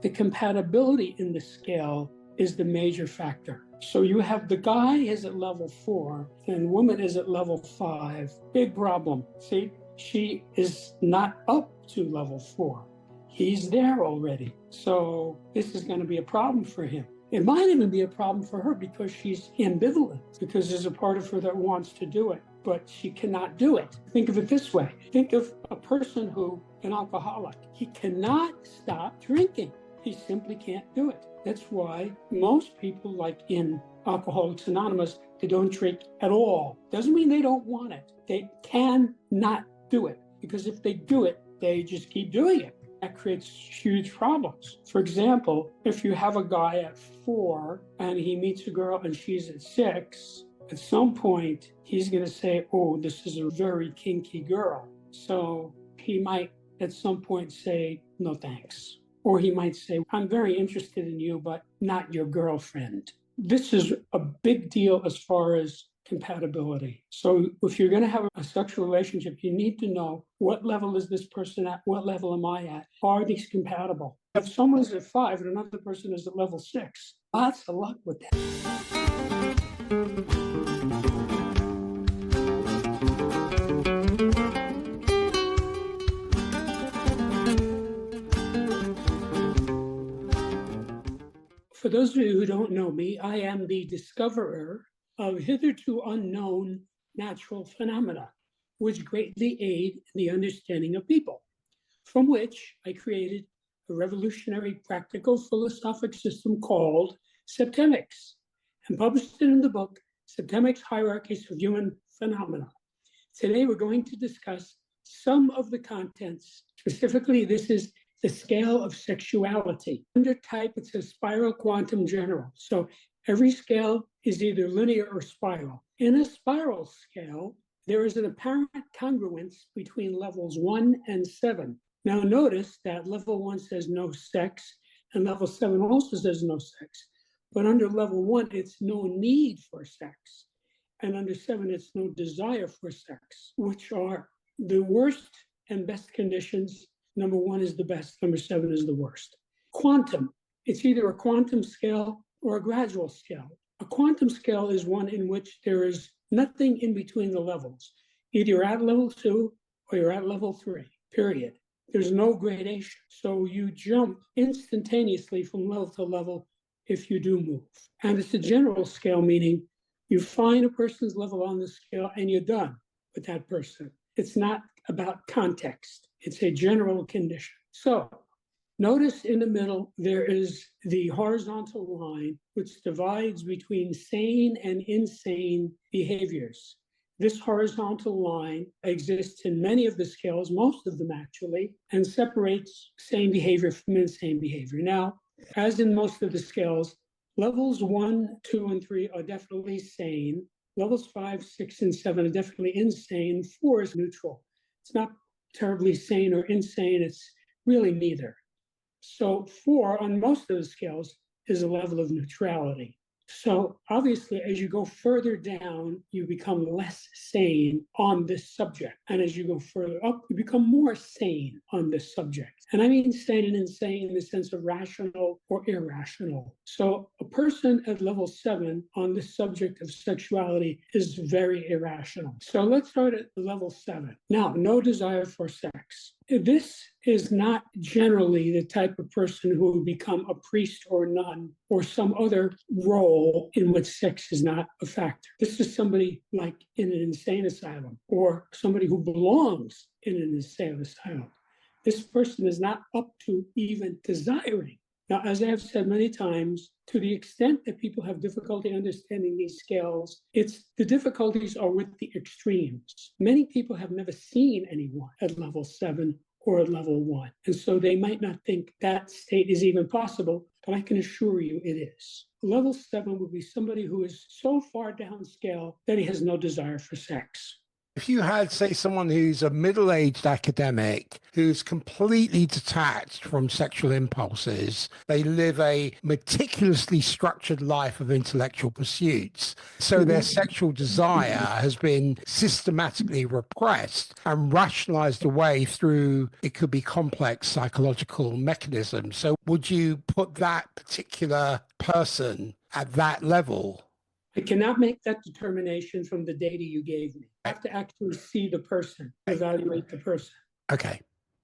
The compatibility in the scale is the major factor. So you have the guy is at level 4 and woman is at level 5. Big problem. See, she is not up to level 4. He's there already. So this is going to be a problem for him. It might even be a problem for her because she's ambivalent, because there's a part of her that wants to do it, but she cannot do it. Think of it this way. Think of a person who, an alcoholic, he cannot stop drinking. He simply can't do it. That's why most people, like in Alcoholics Anonymous, they don't drink at all. Doesn't mean they don't want it. They cannot do it, because if they do it, they just keep doing it. That creates huge problems. For example, if you have a guy at 4 and he meets a girl and she's at 6, at some point he's going to say, oh, this is a very kinky girl. So he might at some point say, no thanks. Or he might say, I'm very interested in you, but not your girlfriend. This is a big deal as far as compatibility. So if you're going to have a sexual relationship, you need to know, what level is this person at? What level am I at? Are these compatible? If someone is at 5 and another person is at level 6, lots of luck with that. For those of you who don't know me, I am the discoverer of hitherto unknown natural phenomena, which greatly aid in the understanding of people, from which I created a revolutionary practical philosophic system called Septemics, and published it in the book, Septemics Hierarchies of Human Phenomena. Today, we're going to discuss some of the contents. Specifically, this is the scale of sexuality. Under type, it says spiral, quantum, general. So every scale is either linear or spiral. In a spiral scale, there is an apparent congruence between levels 1 and 7. Now notice that level 1 says no sex, and level 7 also says no sex. But under level 1, it's no need for sex. And under 7, it's no desire for sex, which are the worst and best conditions. Number 1 is the best, number 7 is the worst. Quantum, it's either a quantum scale or a gradual scale. A quantum scale is one in which there is nothing in between the levels. Either you're at level 2 or you're at level 3, period. There's no gradation. So you jump instantaneously from level to level if you do move. And it's a general scale, meaning you find a person's level on the scale and you're done with that person. It's not about context. It's a general condition. So notice in the middle, there is the horizontal line, which divides between sane and insane behaviors. This horizontal line exists in many of the scales, most of them actually, and separates sane behavior from insane behavior. Now, as in most of the scales, levels 1, 2, and 3 are definitely sane. Levels 5, 6, and 7 are definitely insane. 4 is neutral. It's not terribly sane or insane. It's really neither. So 4 on most of the scales is a level of neutrality. So obviously, as you go further down, you become less sane on this subject. And as you go further up, you become more sane on this subject. And I mean sane and insane in the sense of rational or irrational. So a person at level 7 on the subject of sexuality is very irrational. So let's start at level 7. Now, no desire for sex. This is not generally the type of person who will become a priest or nun or some other role in which sex is not a factor. This is somebody like in an insane asylum or somebody who belongs in an insane asylum. This person is not up to even desiring. Now, as I have said many times, to the extent that people have difficulty understanding these scales, the difficulties are with the extremes. Many people have never seen anyone at level 7 or at level 1. And so they might not think that state is even possible, but I can assure you it is. Level 7 would be somebody who is so far down scale that he has no desire for sex. If you had, say, someone who's a middle-aged academic who's completely detached from sexual impulses, they live a meticulously structured life of intellectual pursuits. So their sexual desire has been systematically repressed and rationalized away through, it could be complex psychological mechanisms. So would you put that particular person at that level? I cannot make that determination from the data you gave me. I have to actually see the person, evaluate the person. Okay.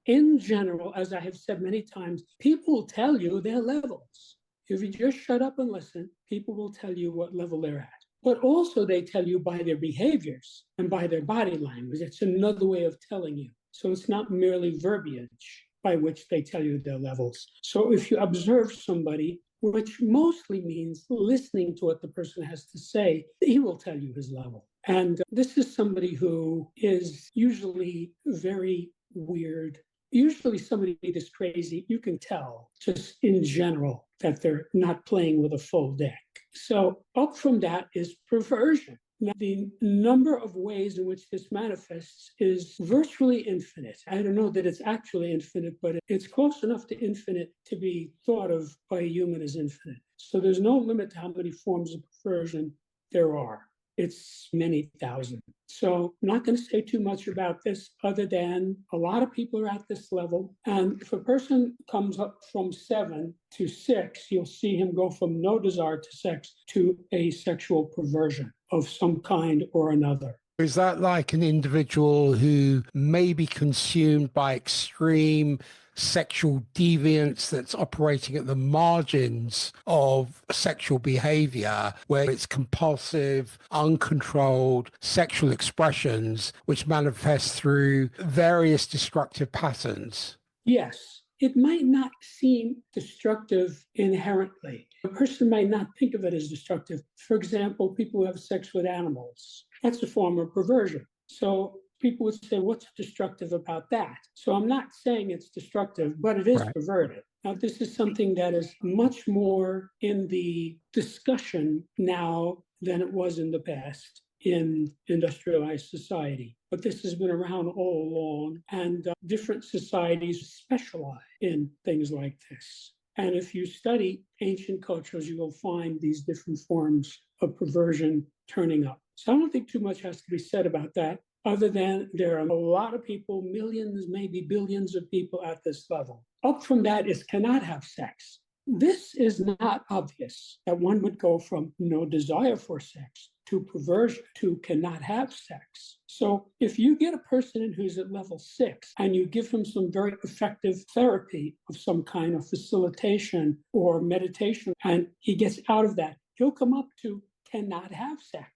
In general, as I have said many times, people will tell you their levels. If you just shut up and listen, people will tell you what level they're at. But also they tell you by their behaviors and by their body language. It's another way of telling you. So it's not merely verbiage by which they tell you their levels. So if you observe somebody, which mostly means listening to what the person has to say, he will tell you his level. And this is somebody who is usually very weird. Usually somebody this crazy, you can tell just in general that they're not playing with a full deck. So up from that is perversion. Now, the number of ways in which this manifests is virtually infinite. I don't know that it's actually infinite, but it's close enough to infinite to be thought of by a human as infinite. So there's no limit to how many forms of perversion there are. It's many thousand. So I'm not going to say too much about this other than a lot of people are at this level. And if a person comes up from 7 to 6, you'll see him go from no desire to sex to a sexual perversion of some kind or another. Is that like an individual who may be consumed by extreme sexual deviance that's operating at the margins of sexual behavior, where it's compulsive, uncontrolled sexual expressions, which manifest through various destructive patterns? Yes, it might not seem destructive inherently. A person might not think of it as destructive. For example, people who have sex with animals, that's a form of perversion. So people would say, what's destructive about that? So I'm not saying it's destructive, but it is perverted. Now, this is something that is much more in the discussion now than it was in the past in industrialized society. But this has been around all along, and different societies specialize in things like this. And if you study ancient cultures, you will find these different forms of perversion turning up. So I don't think too much has to be said about that, other than there are a lot of people, millions, maybe billions of people at this level. Up from that is cannot have sex. This is not obvious that one would go from no desire for sex to perversion to cannot have sex. So if you get a person in who's at level 6 and you give him some very effective therapy of some kind of facilitation or meditation, and he gets out of that, he'll come up to cannot have sex.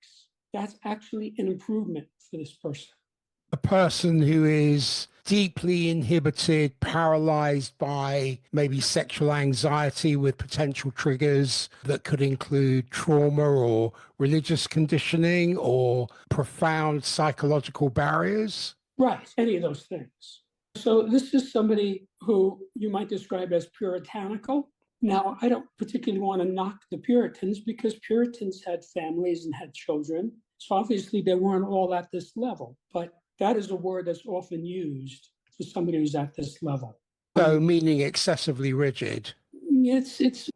That's actually an improvement for this person. A person who is deeply inhibited, paralyzed by maybe sexual anxiety with potential triggers that could include trauma or religious conditioning or profound psychological barriers? Right, any of those things. So this is somebody who you might describe as puritanical. Now, I don't particularly want to knock the Puritans because Puritans had families and had children. So obviously they weren't all at this level, but that is a word that's often used for somebody who's at this level. So meaning excessively rigid.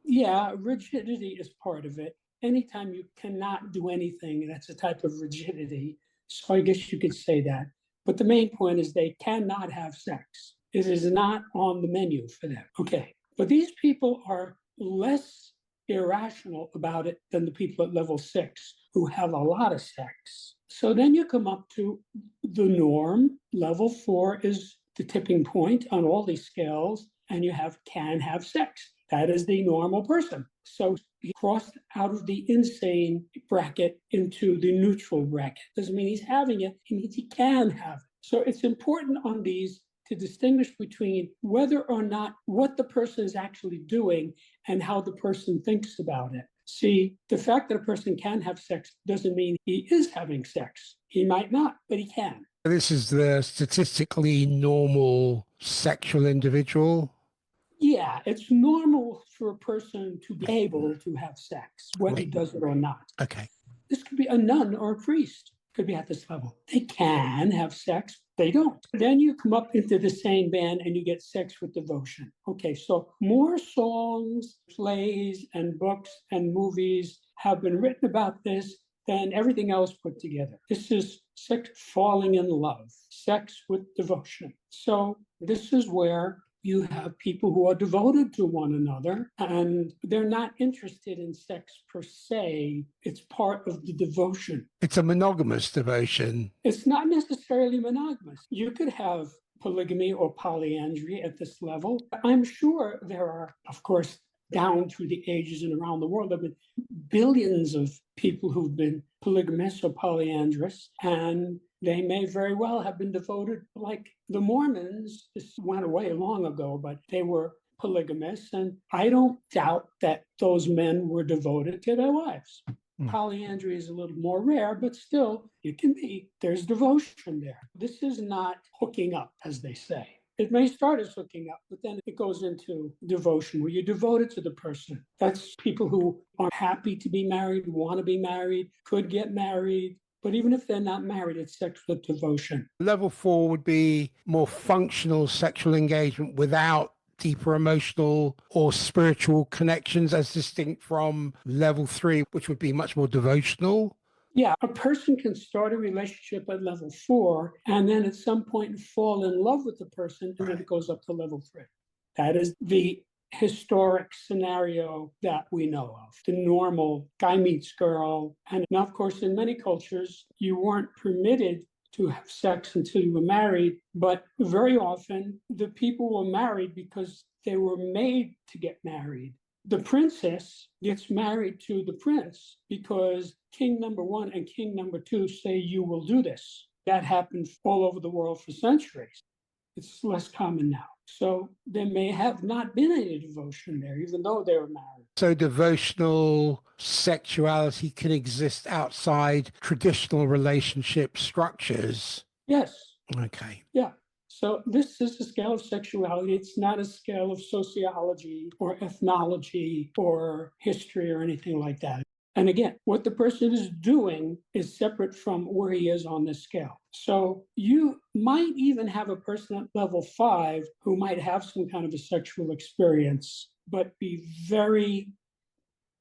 Yeah, rigidity is part of it. Anytime you cannot do anything, that's a type of rigidity. So I guess you could say that. But the main point is they cannot have sex. It is not on the menu for them. Okay. But these people are less irrational about it than the people at level 6 who have a lot of sex. So then you come up to the norm. Level 4 is the tipping point on all these scales, and you can have sex. That is the normal person. So he crossed out of the insane bracket into the neutral bracket. Doesn't mean he's having it, it means he can have it. So it's important on these to distinguish between whether or not what the person is actually doing and how the person thinks about it. See, the fact that a person can have sex doesn't mean he is having sex. He might not, but he can. This is the statistically normal sexual individual. Yeah, it's normal for a person to be able to have sex, whether he does it or not. Okay. This could be a nun or a priest. could be at this level. They can have sex, they don't. Then you come up into the same band and you get sex with devotion. Okay, so more songs, plays, and books and movies have been written about this than everything else put together. This is sex falling in love, sex with devotion. So this is where you have people who are devoted to one another and they're not interested in sex per se. It's part of the devotion. It's a monogamous devotion. It's not necessarily monogamous. You could have polygamy or polyandry at this level. I'm sure there are, of course, down through the ages and around the world, there have been billions of people who've been polygamous or polyandrous, and they may very well have been devoted, like the Mormons. This went away long ago, but they were polygamous, and I don't doubt that those men were devoted to their wives. Polyandry is a little more rare, but still, it can be. There's devotion there. This is not hooking up, as they say. It may start as hooking up, but then it goes into devotion, where you're devoted to the person. That's people who are happy to be married, want to be married, could get married. But even if they're not married, it's sex with devotion. Level 4 would be more functional sexual engagement without deeper emotional or spiritual connections, as distinct from level 3, which would be much more devotional. Yeah, a person can start a relationship at level 4 and then at some point fall in love with the person, and then it goes up to level 3. That is the historic scenario that we know of. The normal guy meets girl. And now, of course, in many cultures, you weren't permitted to have sex until you were married, but very often the people were married because they were made to get married. The princess gets married to the prince because king number 1 and king number 2 say, you will do this. That happened all over the world for centuries. It's less common now. So there may have not been any devotion there, even though they were married. So devotional sexuality can exist outside traditional relationship structures. Yes. Okay. Yeah. So this is a scale of sexuality. It's not a scale of sociology or ethnology or history or anything like that. And again, what the person is doing is separate from where he is on this scale. So you might even have a person at level 5 who might have some kind of a sexual experience, but be very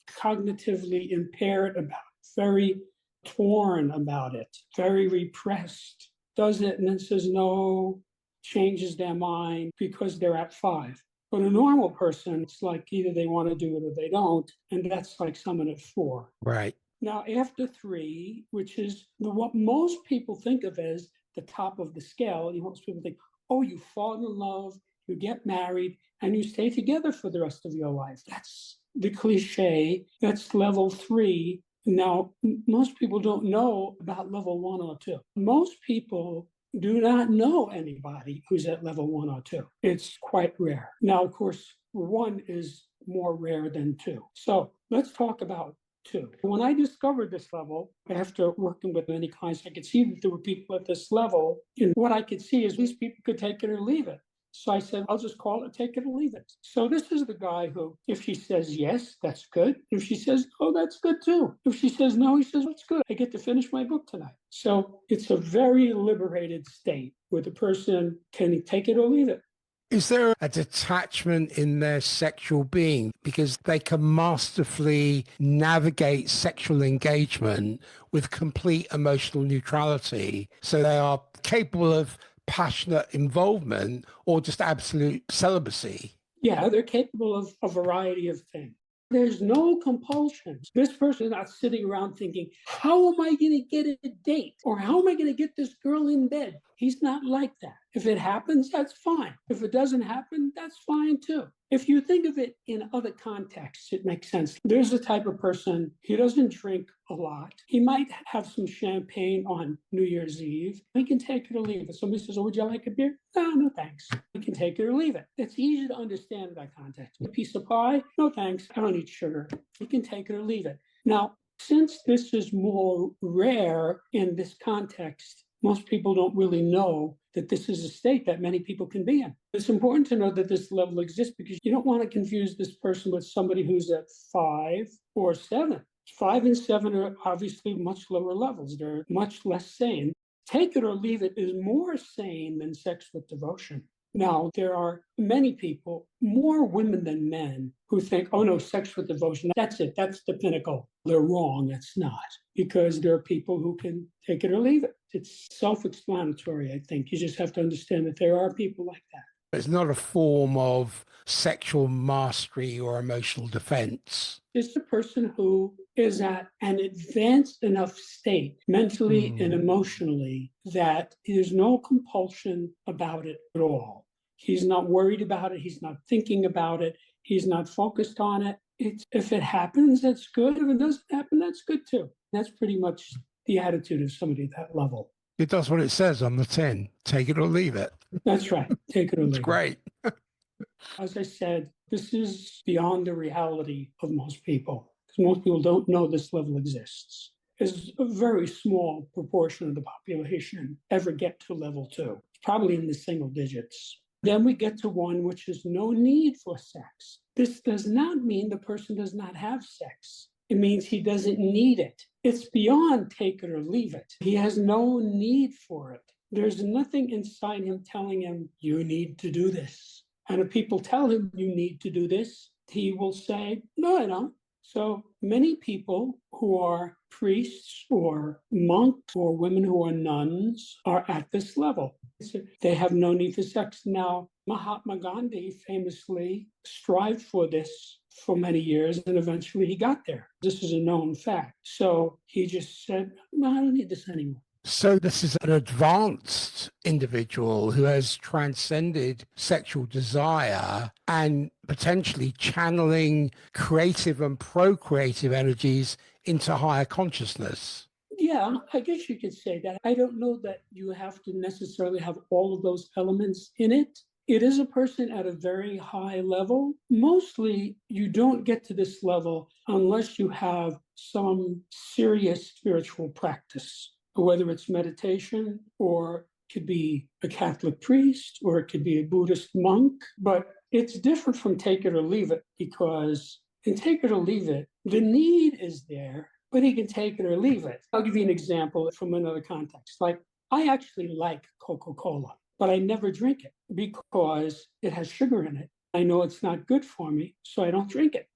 cognitively impaired about it, very torn about it, very repressed, does it and then says no, changes their mind because they're at 5. But a normal person, it's like either they want to do it or they don't. And that's like someone at 4. Right. Now, after 3, which is what most people think of as the top of the scale, most people think, oh, you fall in love, you get married, and you stay together for the rest of your life. That's the cliche. That's level 3. Now, most people don't know about level 1 or 2. Most people do not know anybody who's at level 1 or 2. It's quite rare. Now, of course, 1 is more rare than 2. So let's talk about 2. When I discovered this level, after working with many clients, I could see that there were people at this level. And what I could see is these people could take it or leave it. So I said, I'll just call it take it or leave it. So this is the guy who, if she says yes, that's good. If she says, oh, that's good too. If she says no, he says, that's good. I get to finish my book tonight. So it's a very liberated state where the person can take it or leave it. Is there a detachment in their sexual being because they can masterfully navigate sexual engagement with complete emotional neutrality? So they are capable of passionate involvement or just absolute celibacy? Yeah, they're capable of a variety of things. There's no compulsions. This person is not sitting around thinking, how am I going to get a date? Or how am I going to get this girl in bed? He's not like that. If it happens, that's fine. If it doesn't happen, that's fine too. If you think of it in other contexts, it makes sense. There's a type of person, he doesn't drink a lot. He might have some champagne on New Year's Eve. He can take it or leave it. Somebody says, oh, would you like a beer? No, thanks. He can take it or leave it. It's easy to understand in that context. A piece of pie? No, thanks. I don't eat sugar. He can take it or leave it. Now, since this is more rare in this context, most people don't really know that this is a state that many people can be in. It's important to know that this level exists because you don't want to confuse this person with somebody who's at 5 or 7. 5 and 7 are obviously much lower levels. They're much less sane. Take it or leave it is more sane than sex with devotion. Now, there are many people, more women than men, who think, oh no, sex with devotion, that's it, that's the pinnacle. They're wrong, it's not. Because there are people who can take it or leave it. It's self-explanatory, I think. You just have to understand that there are people like that. It's not a form of sexual mastery or emotional defense. It's a person who is at an advanced enough state, mentally and emotionally, that there's no compulsion about it at all. He's not worried about it. He's not thinking about it. He's not focused on it. If it happens, that's good. If it doesn't happen, that's good too. That's pretty much the attitude of somebody at that level. It does what it says on the tin. Take it or leave it. That's right. Take it or leave it. It's great. As I said, this is beyond the reality of most people, because most people don't know this level exists. As a very small proportion of the population ever get to level 2, probably in the single digits. Then we get to 1, which is no need for sex. This does not mean the person does not have sex. It means he doesn't need it. It's beyond take it or leave it. He has no need for it. There's nothing inside him telling him, you need to do this. And if people tell him you need to do this, he will say, no, I don't. So many people who are priests or monks or women who are nuns are at this level. They have no need for sex. Now, Mahatma Gandhi famously strived for this for many years, and eventually he got there. This is a known fact. So he just said, no, I don't need this anymore. So this is an advanced individual who has transcended sexual desire and potentially channeling creative and procreative energies into higher consciousness. Yeah, I guess you could say that. I don't know that you have to necessarily have all of those elements in it. It is a person at a very high level. Mostly, you don't get to this level unless you have some serious spiritual practice, whether it's meditation or it could be a Catholic priest or it could be a Buddhist monk. But it's different from take it or leave it, because in take it or leave it, the need is there, but he can take it or leave it. I'll give you an example from another context. Like, I actually like Coca-Cola, but I never drink it because it has sugar in it. I know it's not good for me, so I don't drink it.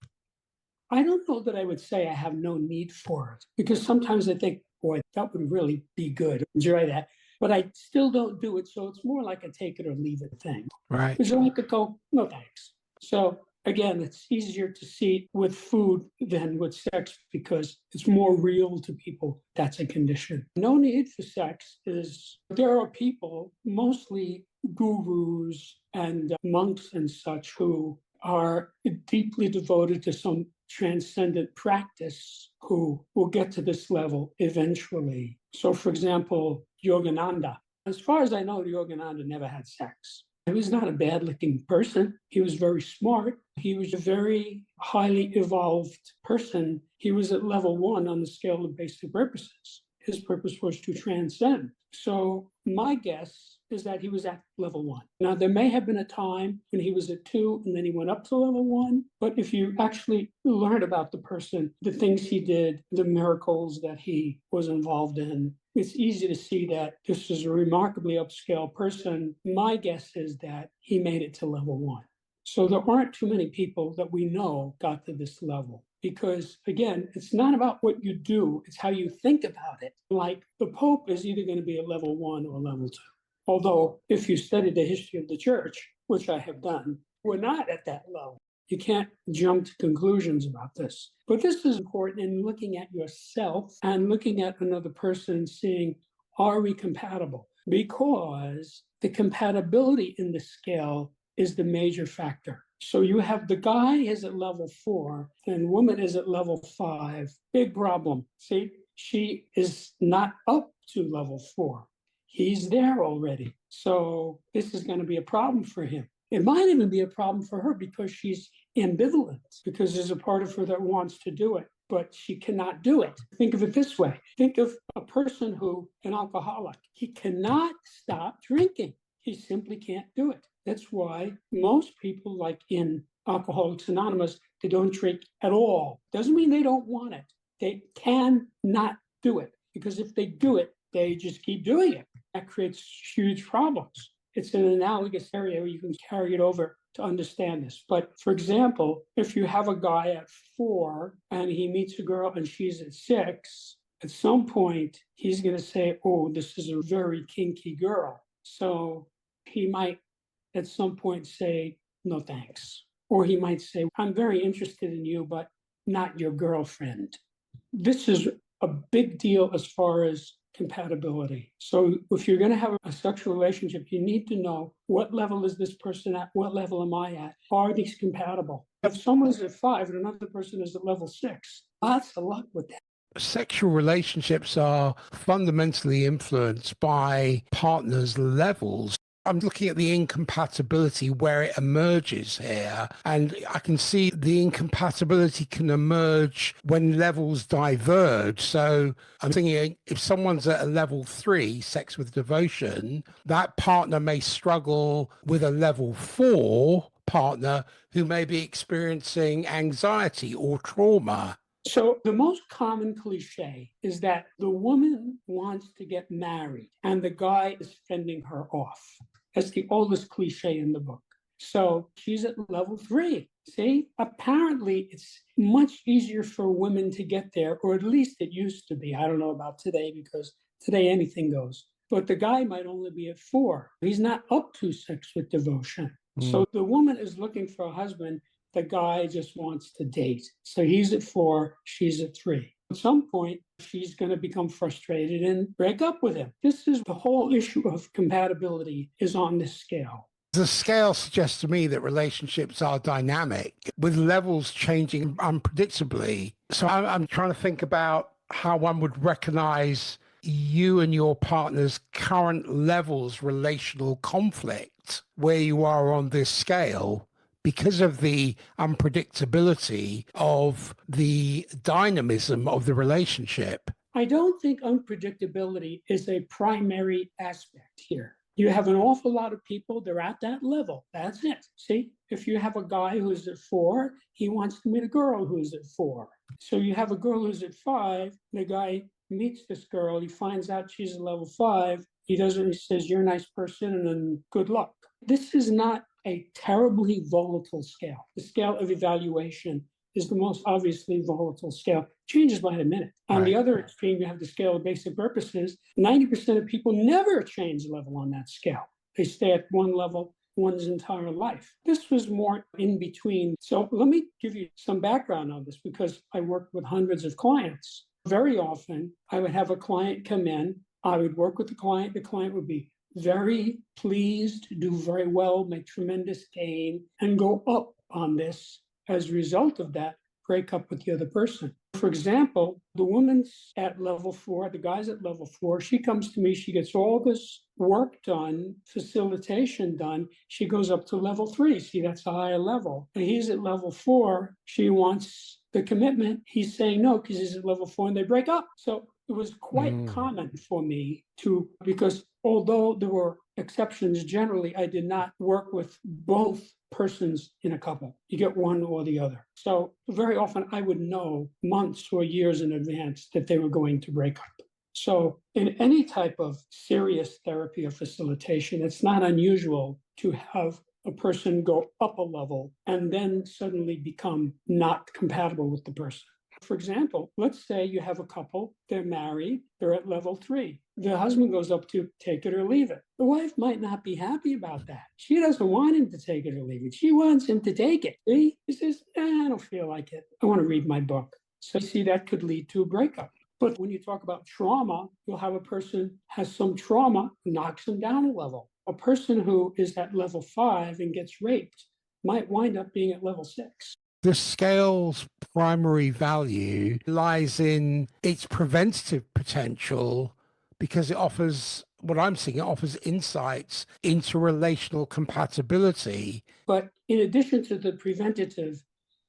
I don't know that I would say I have no need for it, because sometimes I think, boy, that would really be good. Enjoy that. But I still don't do it. So it's more like a take it or leave it thing. Right. Would you like to go? No, thanks. So again, it's easier to see with food than with sex because it's more real to people. That's a condition. No need for sex is, there are people, mostly gurus and monks and such, who are deeply devoted to some transcendent practice who will get to this level eventually. So, for example, Yogananda. As far as I know, Yogananda never had sex. He was not a bad-looking person. He was very smart. He was a very highly evolved person. He was at level 1 on the scale of basic purposes. His purpose was to transcend. So my guess is that he was at level 1. Now, there may have been a time when he was at 2 and then he went up to level 1. But if you actually learn about the person, the things he did, the miracles that he was involved in, it's easy to see that this is a remarkably upscale person. My guess is that he made it to level 1. So there aren't too many people that we know got to this level. Because again, it's not about what you do, it's how you think about it. Like the Pope is either going to be a level 1 or level 2. Although if you study the history of the church, which I have done, we're not at that level. You can't jump to conclusions about this. But this is important in looking at yourself and looking at another person and seeing, are we compatible? Because the compatibility in the scale is the major factor. So you have the guy is at level 4 and woman is at level 5. Big problem. See, she is not up to level 4. He's there already. So this is going to be a problem for him. It might even be a problem for her because she's ambivalent, because there's a part of her that wants to do it, but she cannot do it. Think of it this way. Think of a person who, an alcoholic, he cannot stop drinking. He simply can't do it. That's why most people, like in Alcoholics Anonymous, they don't drink at all. Doesn't mean they don't want it. They can not do it, because if they do it, they just keep doing it. That creates huge problems. It's an analogous area where you can carry it over to understand this. But for example, if you have a guy at 4 and he meets a girl and she's at 6, at some point he's going to say, oh, this is a very kinky girl. So he might at some point say, no, thanks. Or he might say, I'm very interested in you, but not your girlfriend. This is a big deal as far as compatibility. So if you're going to have a sexual relationship, you need to know, what level is this person at? What level am I at? Are these compatible? If someone is at 5 and another person is at level 6, lots of luck with that. Sexual relationships are fundamentally influenced by partners' levels. I'm looking at the incompatibility where it emerges here, and I can see the incompatibility can emerge when levels diverge. So I'm thinking, if someone's at a level 3, sex with devotion, that partner may struggle with a level 4 partner who may be experiencing anxiety or trauma. So the most common cliche is that the woman wants to get married and the guy is fending her off. That's the oldest cliche in the book. So she's at level 3. See, apparently it's much easier for women to get there, or at least it used to be. I don't know about today, because today anything goes. But the guy might only be at 4. He's not up to sex with devotion. So the woman is looking for a husband. The guy just wants to date. So he's at 4, she's at 3. At some point, she's going to become frustrated and break up with him. This is the whole issue of compatibility, is on this scale. The scale suggests to me that relationships are dynamic, with levels changing unpredictably. So I'm trying to think about how one would recognize you and your partner's current levels relational conflict, where you are on this scale, because of the unpredictability of the dynamism of the relationship. I don't think unpredictability is a primary aspect here. You have an awful lot of people, they're at that level. That's it. See, if you have a guy who's at 4, he wants to meet a girl who's at 4. So you have a girl who's at 5, the guy meets this girl, he finds out she's at level 5, he says, you're a nice person, and then good luck. This is not a terribly volatile scale. The scale of evaluation is the most obviously volatile scale. It changes by the minute. On the other extreme, you have the scale of basic purposes. 90% of people never change level on that scale. They stay at one level one's entire life. This was more in between. So let me give you some background on this, because I worked with hundreds of clients. Very often, I would have a client come in, I would work with the client would be very pleased, do very well, make tremendous gain, and go up on this. As a result of that, break up with the other person. For example, the woman's at level 4, the guy's at level 4. She comes to me, she gets all this work done, facilitation done. She goes up to level 3. See, that's a higher level. And he's at level 4. She wants the commitment. He's saying no because he's at level 4, and they break up. So it was quite common for me because although there were exceptions, generally, I did not work with both persons in a couple. You get one or the other. So very often I would know months or years in advance that they were going to break up. So in any type of serious therapy or facilitation, it's not unusual to have a person go up a level and then suddenly become not compatible with the person. For example, let's say you have a couple, they're married, they're at level 3. The husband goes up to take it or leave it. The wife might not be happy about that. She doesn't want him to take it or leave it. She wants him to take it. See? He says, I don't feel like it. I want to read my book. So you see, that could lead to a breakup. But when you talk about trauma, you'll have a person has some trauma, knocks them down a level. A person who is at level 5 and gets raped might wind up being at level 6. The scale's primary value lies in its preventative potential, because it offers, what I'm seeing, it offers insights into relational compatibility. But in addition to the preventative,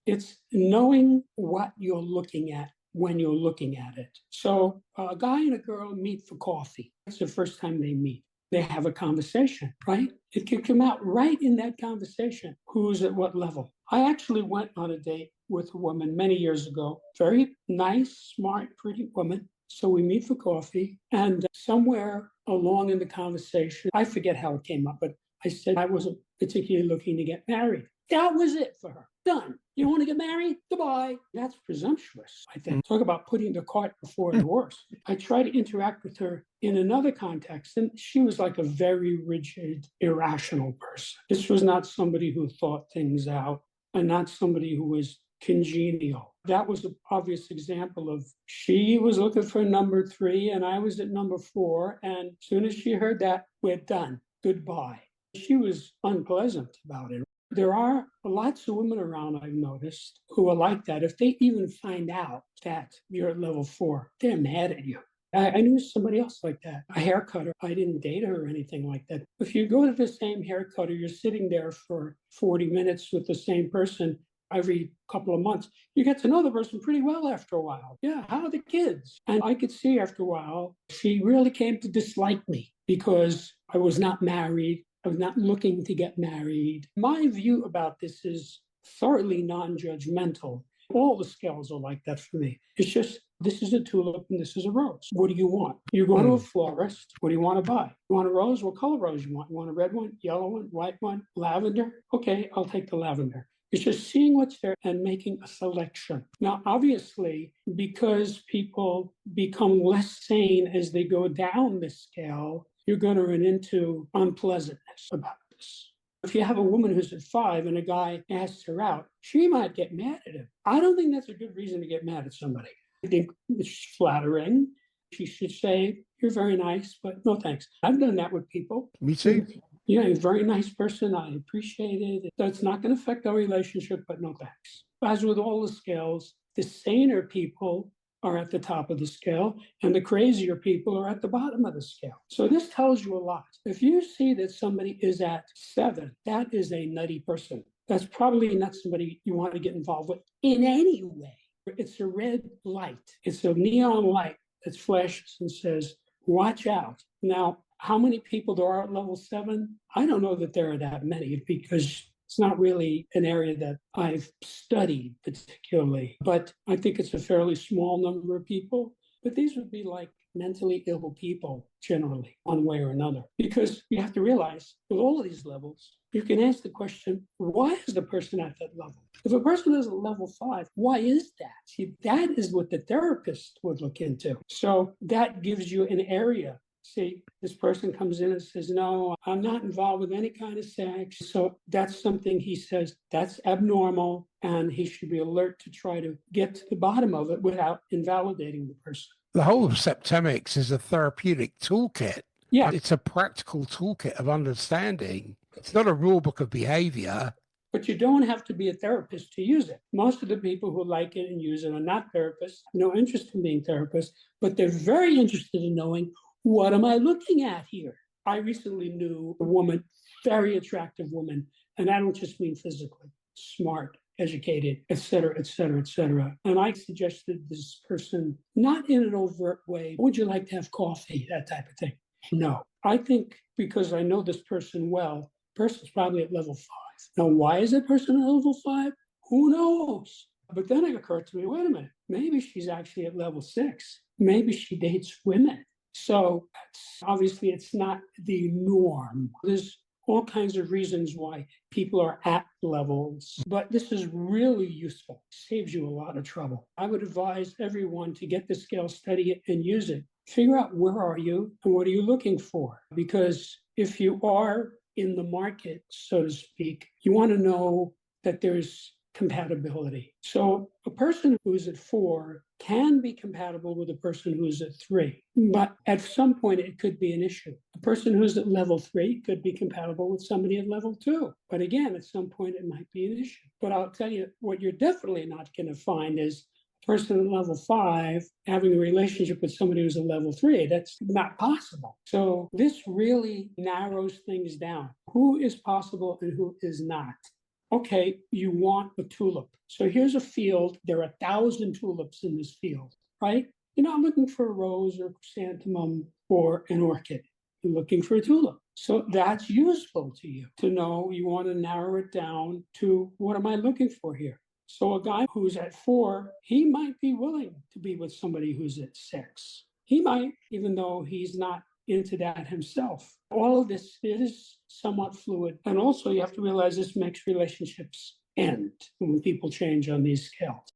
it's knowing what you're looking at when you're looking at it. So a guy and a girl meet for coffee. That's the first time they meet. They have a conversation, right? It can come out right in that conversation. Who's at what level? I actually went on a date with a woman many years ago, very nice, smart, pretty woman. So we meet for coffee, and somewhere along in the conversation, I forget how it came up, but I said I wasn't particularly looking to get married. That was it for her. Done. You don't want to get married? Goodbye. That's presumptuous, I think. Talk about putting the cart before the horse. I tried to interact with her in another context, and she was like a very rigid, irrational person. This was not somebody who thought things out and not somebody who was congenial. That was an obvious example of she was looking for number 3 and I was at number 4. And as soon as she heard that, we're done. Goodbye. She was unpleasant about it. There are lots of women around, I've noticed, who are like that. If they even find out that you're at level 4, they're mad at you. I knew somebody else like that, a hair cutter. I didn't date her or anything like that. If you go to the same hair cutter, you're sitting there for 40 minutes with the same person every couple of months, you get to know the person pretty well after a while. Yeah, how are the kids? And I could see after a while, she really came to dislike me because I was not married. I was not looking to get married. My view about this is thoroughly non-judgmental. All the scales are like that for me. It's just, this is a tulip and this is a rose. What do you want? You go to a florist. What do you want to buy? You want a rose? What color rose you want? You want a red one, yellow one, white one, lavender? Okay, I'll take the lavender. It's just seeing what's there and making a selection. Now, obviously, because people become less sane as they go down this scale, you're going to run into unpleasantness about this. If you have a woman who's at 5 and a guy asks her out, she might get mad at him. I don't think that's a good reason to get mad at somebody. I think it's flattering. She should say, you're very nice, but no thanks. I've done that with people. Me too. You're a very nice person. I appreciate it. That's not going to affect our relationship, but no thanks. As with all the scales, the saner people are at the top of the scale and the crazier people are at the bottom of the scale. So this tells you a lot. If you see that somebody is at 7, that is a nutty person. That's probably not somebody you want to get involved with in any way. It's a red light. It's a neon light that flashes and says, watch out. Now, how many people there are at level 7? I don't know that there are that many because it's not really an area that I've studied particularly, but I think it's a fairly small number of people. But these would be like mentally ill people generally, one way or another, because you have to realize with all of these levels, you can ask the question, why is the person at that level? If a person is at level 5, why is that? See, that is what the therapist would look into. So that gives you an area. See, this person comes in and says, no, I'm not involved with any kind of sex. So that's something he says that's abnormal, and he should be alert to try to get to the bottom of it without invalidating the person. The whole of Septemics is a therapeutic toolkit. Yeah. It's a practical toolkit of understanding. It's not a rule book of behavior. But you don't have to be a therapist to use it. Most of the people who like it and use it are not therapists, no interest in being therapists, but they're very interested in knowing, what am I looking at here? I recently knew a woman, very attractive woman, and I don't just mean physically, smart, educated, et cetera, et cetera, et cetera. And I suggested this person, not in an overt way, would you like to have coffee, that type of thing? No, I think because I know this person well, the person's probably at level 5. Now, why is that person at level 5? Who knows? But then it occurred to me, wait a minute, maybe she's actually at level 6. Maybe she dates women. So obviously it's not the norm. There's all kinds of reasons why people are at levels, but this is really useful. It saves you a lot of trouble. I would advise everyone to get the scale, study it, and use it. Figure out where are you and what are you looking for? Because if you are in the market, so to speak, you want to know that there's compatibility. So a person who's at 4 can be compatible with a person who's at 3, but at some point it could be an issue. A person who's at level 3 could be compatible with somebody at level 2. But again, at some point it might be an issue. But I'll tell you, what you're definitely not going to find is a person at level 5 having a relationship with somebody who's at level 3. That's not possible. So this really narrows things down. Who is possible and who is not? Okay, you want a tulip. So here's a field. There are 1,000 tulips in this field, right? You're not looking for a rose or chrysanthemum or an orchid. you're looking for a tulip. So that's useful to you to know. You want to narrow it down to, what am I looking for here? So a guy who's at 4, he might be willing to be with somebody who's at 6. He might, even though he's not into that himself. All of this is somewhat fluid. And also you have to realize this makes relationships end when people change on these scales.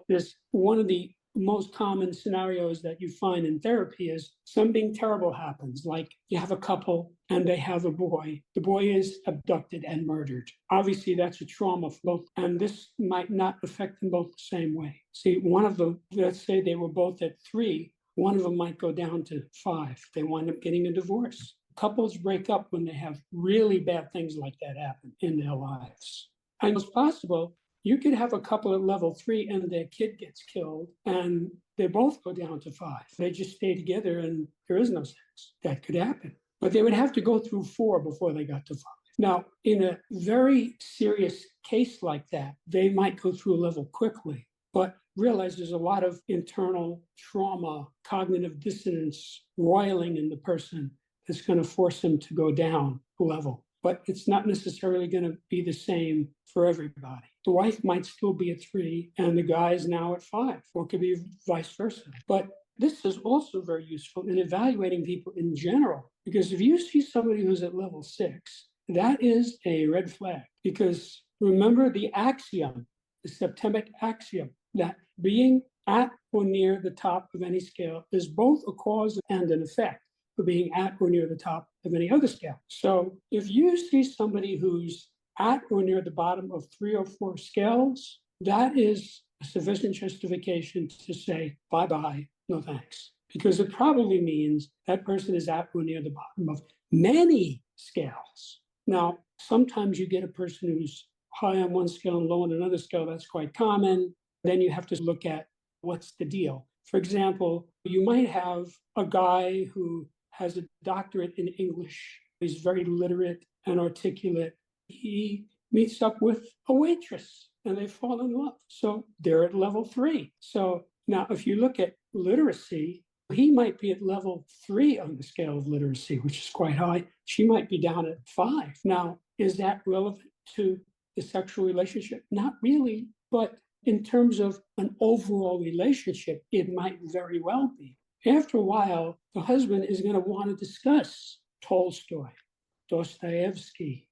There's one of the most common scenarios that you find in therapy is something terrible happens. Like you have a couple and they have a boy. The boy is abducted and murdered. Obviously, that's a trauma for both, and this might not affect them both the same way. See, one of them, let's say they were both at 3, one of them might go down to 5. They wind up getting a divorce. Couples break up when they have really bad things like that happen in their lives. And it's possible you could have a couple at level 3 and their kid gets killed and they both go down to 5. They just stay together and there is no sex. That could happen. But they would have to go through 4 before they got to 5. Now, in a very serious case like that, they might go through a level quickly, but realize there's a lot of internal trauma, cognitive dissonance roiling in the person that's going to force them to go down a level. But it's not necessarily going to be the same for everybody. The wife might still be at 3 and the guy is now at 5, or it could be vice versa. But this is also very useful in evaluating people in general, because if you see somebody who's at level 6, that is a red flag. Because remember the axiom, the septemic axiom, that being at or near the top of any scale is both a cause and an effect for being at or near the top of any other scale. So if you see somebody who's at or near the bottom of 3 or 4 scales, that is a sufficient justification to say, bye-bye, no thanks. Because it probably means that person is at or near the bottom of many scales. Now, sometimes you get a person who's high on one scale and low on another scale. That's quite common. Then you have to look at what's the deal. For example, you might have a guy who has a doctorate in English. He's very literate and articulate. He meets up with a waitress and they fall in love. So they're at level 3. So now if you look at literacy, he might be at level 3 on the scale of literacy, which is quite high. She might be down at 5. Now, is that relevant to the sexual relationship? Not really, but in terms of an overall relationship, it might very well be. After a while, the husband is going to want to discuss Tolstoy, Dostoevsky,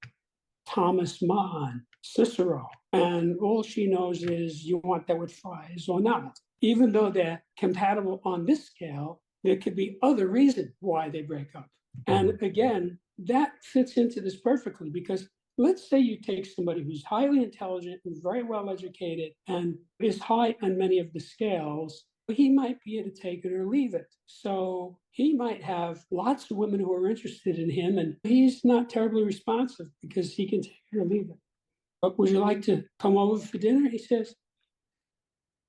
Thomas Mann, Cicero, and all she knows is you want that with fries or not. Even though they're compatible on this scale, there could be other reasons why they break up. And again, that fits into this perfectly, because let's say you take somebody who's highly intelligent and very well educated and is high on many of the scales. He might be able to take it or leave it. So he might have lots of women who are interested in him, and he's not terribly responsive because he can take it or leave it. But would you like to come over for dinner? He says,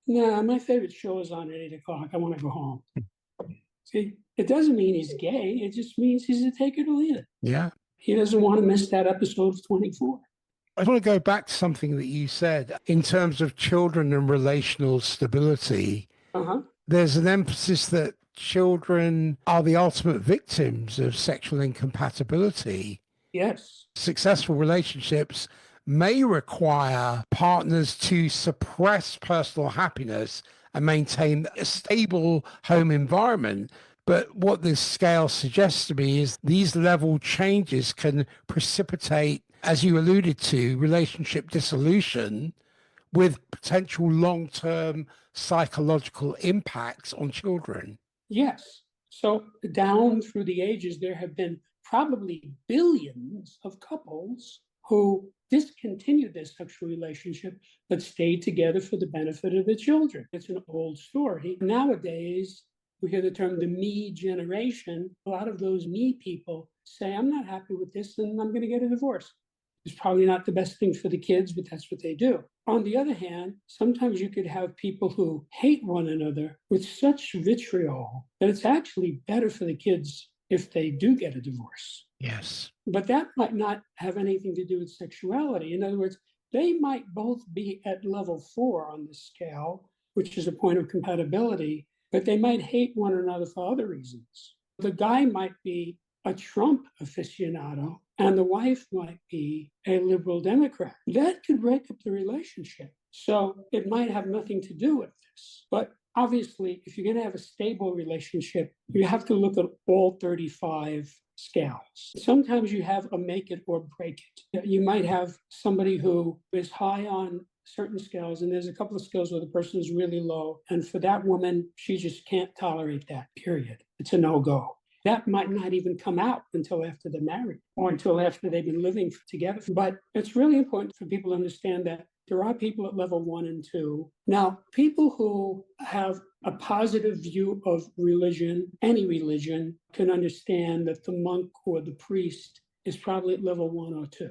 no, my favorite show is on at 8 o'clock. I want to go home. See, it doesn't mean he's gay. It just means he's a take it or leave it. Yeah. He doesn't want to miss that episode of 24. I want to go back to something that you said in terms of children and relational stability. There's an emphasis that children are the ultimate victims of sexual incompatibility. Yes. Successful relationships may require partners to suppress personal happiness and maintain a stable home environment. But what this scale suggests to me is these level changes can precipitate, as you alluded to, relationship dissolution with potential long-term psychological impacts on children. Yes. So down through the ages, there have been probably billions of couples who discontinued their sexual relationship but stayed together for the benefit of the children. It's an old story. Nowadays, we hear the term the me generation. A lot of those me people say, I'm not happy with this and I'm going to get a divorce. It's probably not the best thing for the kids, but that's what they do. On the other hand, sometimes you could have people who hate one another with such vitriol that it's actually better for the kids if they do get a divorce. Yes. But that might not have anything to do with sexuality. In other words, they might both be at level 4 on the scale, which is a point of compatibility, but they might hate one another for other reasons. The guy might be a Trump aficionado and the wife might be a liberal Democrat. That could break up the relationship. So it might have nothing to do with this. But obviously, if you're going to have a stable relationship, you have to look at all 35 scales. Sometimes you have a make it or break it. You might have somebody who is high on certain scales, and there's a couple of scales where the person is really low. And for that woman, she just can't tolerate that, period. It's a no-go. That might not even come out until after they're married or until after they've been living together. But it's really important for people to understand that there are people at level 1 and 2. Now, people who have a positive view of religion, any religion, can understand that the monk or the priest is probably at level 1 or 2.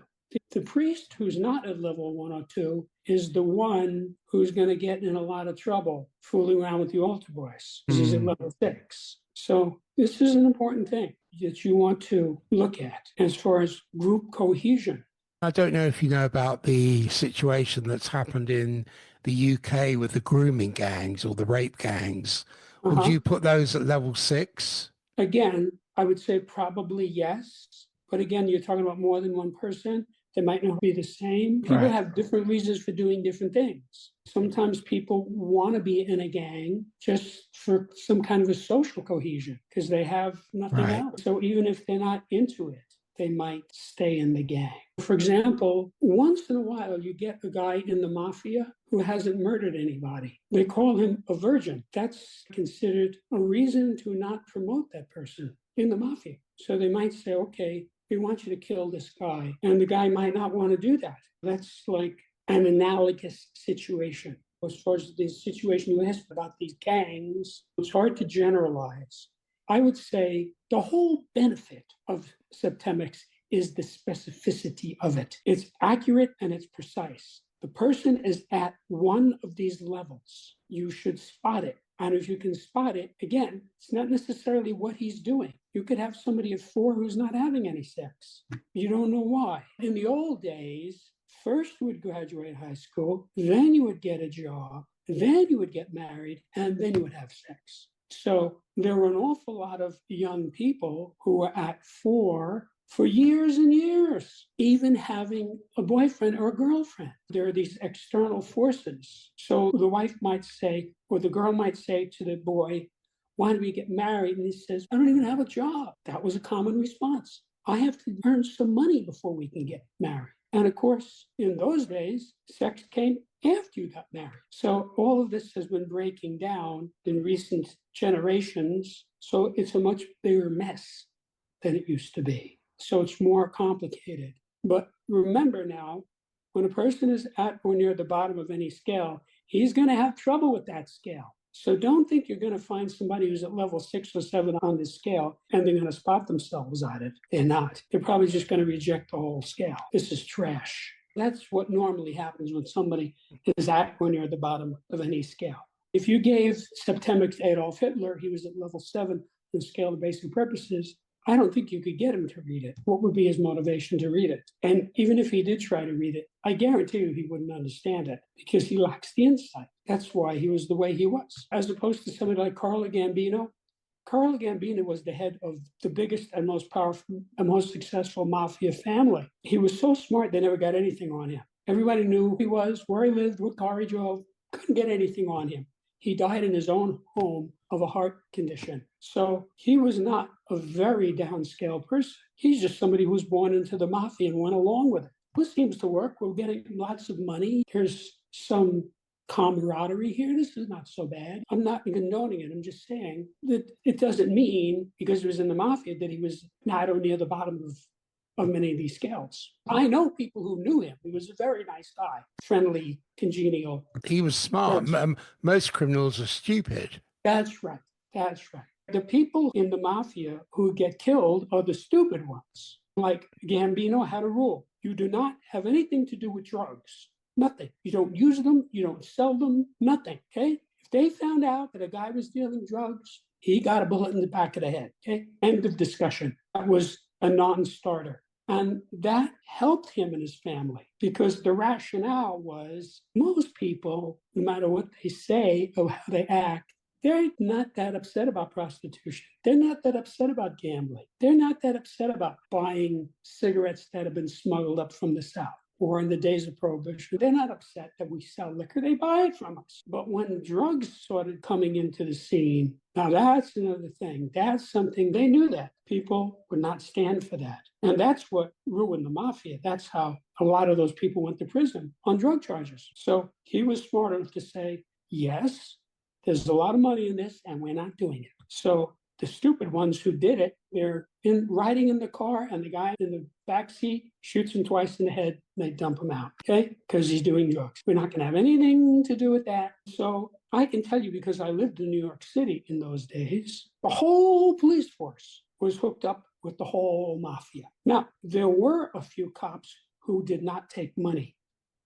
The priest who's not at level 1 or 2 is the one who's going to get in a lot of trouble fooling around with the altar boys. This is at level 6. So this is an important thing that you want to look at as far as group cohesion. I don't know if you know about the situation that's happened in the UK with the grooming gangs or the rape gangs. Would you put those at level 6? Again, I would say probably yes. But again, you're talking about more than one person. They might not be the same. People have different reasons for doing different things. Sometimes people want to be in a gang just for some kind of a social cohesion because they have nothing else. So even if they're not into it, they might stay in the gang. For example, once in a while, you get a guy in the mafia who hasn't murdered anybody. They call him a virgin. That's considered a reason to not promote that person in the mafia. So they might say, okay, we want you to kill this guy. And the guy might not want to do that. That's like an analogous situation. As far as the situation you asked about these gangs, it's hard to generalize. I would say the whole benefit of Septemics is the specificity of it. It's accurate and it's precise. The person is at one of these levels. You should spot it. And if you can spot it, again, it's not necessarily what he's doing. You could have somebody at 4 who's not having any sex. You don't know why. In the old days, first you would graduate high school, then you would get a job, then you would get married, and then you would have sex. So there were an awful lot of young people who were at 4 for years and years, even having a boyfriend or a girlfriend. There are these external forces. So the wife might say, or the girl might say to the boy, why do we get married? And he says, I don't even have a job. That was a common response. I have to earn some money before we can get married. And of course, in those days, sex came after you got married. So all of this has been breaking down in recent generations. So it's a much bigger mess than it used to be. So it's more complicated. But remember now, when a person is at or near the bottom of any scale, he's going to have trouble with that scale. So don't think you're going to find somebody who's at level 6 or 7 on this scale and they're going to spot themselves at it. They're not. They're probably just going to reject the whole scale. This is trash. That's what normally happens when somebody is at or near the bottom of any scale. If you gave Septemics Adolf Hitler, he was at level 7 on the scale of basic purposes, I don't think you could get him to read it. What would be his motivation to read it? And even if he did try to read it, I guarantee you he wouldn't understand it because he lacks the insight. That's why he was the way he was. As opposed to somebody like Carlo Gambino. Carlo Gambino was the head of the biggest and most powerful and most successful mafia family. He was so smart, they never got anything on him. Everybody knew who he was, where he lived, what car he drove, couldn't get anything on him. He died in his own home of a heart condition. So he was not a very downscale person. He's just somebody who was born into the mafia and went along with it. This seems to work. We're getting lots of money. Here's some camaraderie here. This is not so bad. I'm not condoning it. I'm just saying that it doesn't mean because he was in the mafia that he was not or near the bottom of many of these scales. I know people who knew him. He was a very nice guy, friendly, congenial. He was smart. Most criminals are stupid. That's right. That's right. The people in the mafia who get killed are the stupid ones. Like Gambino had a rule. You do not have anything to do with drugs. Nothing. You don't use them. You don't sell them. Nothing. Okay? If they found out that a guy was dealing drugs, he got a bullet in the back of the head. Okay? End of discussion. That was a non-starter. And that helped him and his family because the rationale was most people, no matter what they say or how they act, They're not that upset about prostitution. They're not that upset about gambling. They're not that upset about buying cigarettes that have been smuggled up from the South. Or in the days of Prohibition, they're not upset that we sell liquor. They buy it from us. But when drugs started coming into the scene, now that's another thing. That's something they knew that. People would not stand for that. And that's what ruined the mafia. That's how a lot of those people went to prison on drug charges. So he was smart enough to say, yes, there's a lot of money in this, and we're not doing it. So the stupid ones who did it, they're riding in the car, and the guy in the back seat shoots him twice in the head, and they dump him out, okay? Because he's doing drugs. We're not going to have anything to do with that. So I can tell you, because I lived in New York City in those days, the whole police force was hooked up with the whole mafia. Now, there were a few cops who did not take money,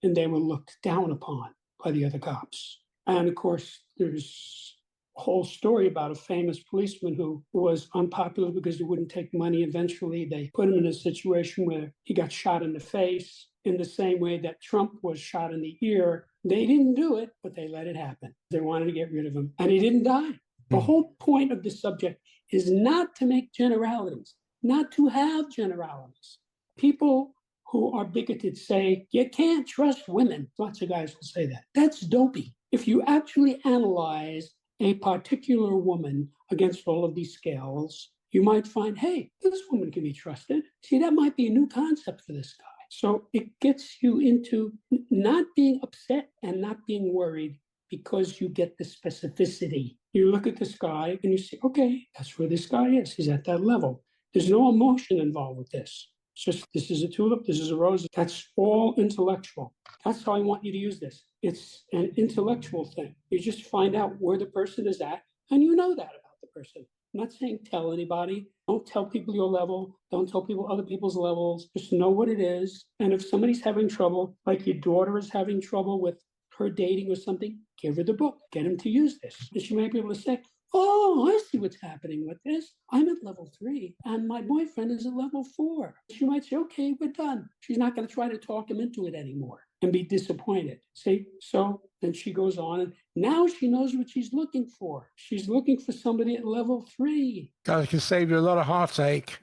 and they were looked down upon by the other cops. And of course, there's a whole story about a famous policeman who was unpopular because he wouldn't take money. Eventually, they put him in a situation where he got shot in the face in the same way that Trump was shot in the ear. They didn't do it, but they let it happen. They wanted to get rid of him, and he didn't die. The whole point of this subject is not to make generalities, not to have generalities. People who are bigoted say, you can't trust women. Lots of guys will say that. That's dopey. If you actually analyze a particular woman against all of these scales, you might find, hey, this woman can be trusted. See, that might be a new concept for this guy. So it gets you into not being upset and not being worried because you get the specificity. You look at this guy and you say, okay, that's where this guy is. He's at that level. There's no emotion involved with this. It's just, this is a tulip, this is a rose. That's all intellectual. That's how I want you to use this. It's an intellectual thing. You just find out where the person is at, and you know that about the person. I'm not saying tell anybody. Don't tell people your level. Don't tell people other people's levels. Just know what it is. And if somebody's having trouble, like your daughter is having trouble with her dating or something, give her the book. Get him to use this. And she might be able to say, oh, I see what's happening with this. I'm at level 3 and my boyfriend is at level 4. She might say, okay, we're done. She's not going to try to talk him into it anymore and be disappointed. See? So then she goes on, and now she knows what she's looking for. She's looking for somebody at level 3. That can save you a lot of heartache.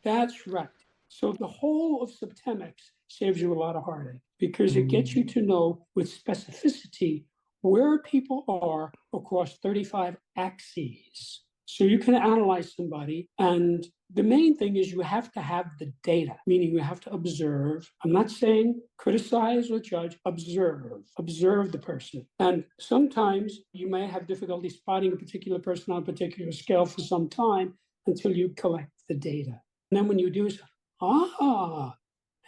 That's right. So the whole of Septemics saves you a lot of heartache because it gets you to know with specificity where people are across 35 axes. So you can analyze somebody, and the main thing is you have to have the data, meaning you have to observe. I'm not saying criticize or judge, observe the person. And sometimes you may have difficulty spotting a particular person on a particular scale for some time until you collect the data. And then when you do,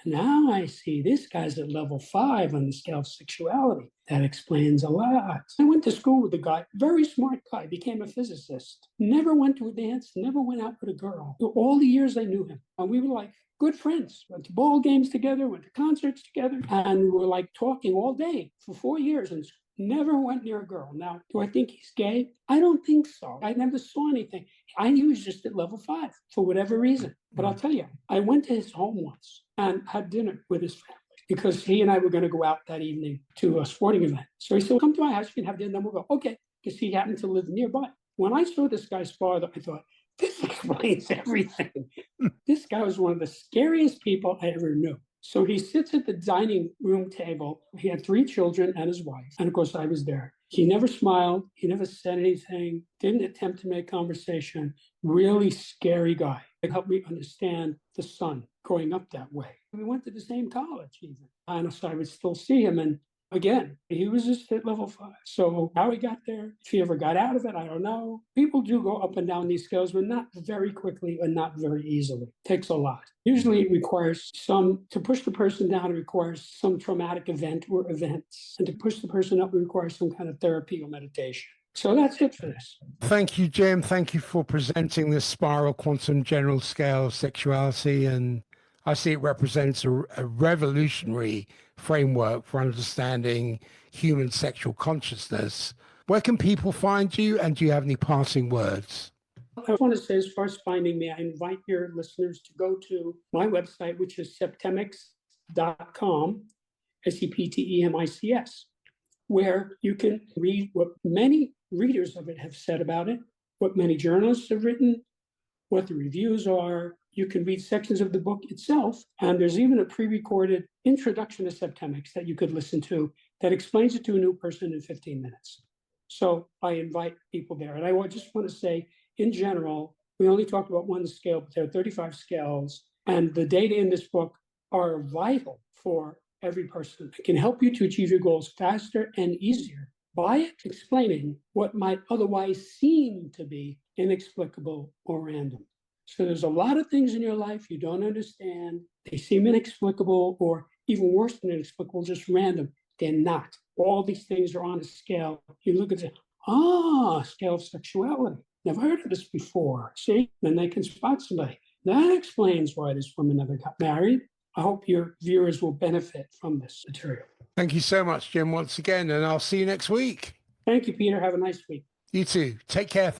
now I see this guy's at level 5 on the scale of sexuality. That explains a lot. I went to school with a guy, very smart guy, became a physicist, never went to a dance, never went out with a girl. All the years I knew him, and we were like good friends, went to ball games together, went to concerts together, and we were like talking all day for 4 years and never went near a girl. Now, do I think he's gay? I don't think so. I never saw anything. I knew he was just at level 5 for whatever reason. But I'll tell you, I went to his home once and had dinner with his family because he and I were going to go out that evening to a sporting event. So he said, well, come to my house, you can have dinner, then we'll go. Okay, because he happened to live nearby. When I saw this guy's father, I thought, this explains everything. This guy was one of the scariest people I ever knew. So he sits at the dining room table. He had 3 children and his wife. And of course, I was there. He never smiled. He never said anything, didn't attempt to make conversation. Really scary guy. It helped me understand the son growing up that way. We went to the same college even. And so I would still see him. And again, he was just at level 5. So how he got there, if he ever got out of it, I don't know. People do go up and down these scales, but not very quickly and not very easily. It takes a lot. Usually it requires to push the person down, it requires some traumatic event or events. And to push the person up, it requires some kind of therapy or meditation. So that's it for this. Thank you, Jim. Thank you for presenting this spiral quantum general scale of sexuality. And I see it represents a revolutionary framework for understanding human sexual consciousness. Where can people find you, and do you have any passing words? I want to say, as far as finding me, I invite your listeners to go to my website, which is septemics.com, septemics, where you can read what many readers of it have said about it, what many journalists have written, what the reviews are. You can read sections of the book itself, and there's even a pre-recorded introduction to Septemics that you could listen to that explains it to a new person in 15 minutes. So I invite people there. And I just want to say, in general, we only talked about one scale, but there are 35 scales, and the data in this book are vital for every person. It can help you to achieve your goals faster and easier by explaining what might otherwise seem to be inexplicable or random. So there's a lot of things in your life you don't understand. They seem inexplicable, or even worse than inexplicable, just random. They're not. All these things are on a scale. You look and say, scale of sexuality. Never heard of this before. See, then they can spot somebody. That explains why this woman never got married. I hope your viewers will benefit from this material. Thank you so much, Jim, once again, and I'll see you next week. Thank you, Peter. Have a nice week. You too. Take care.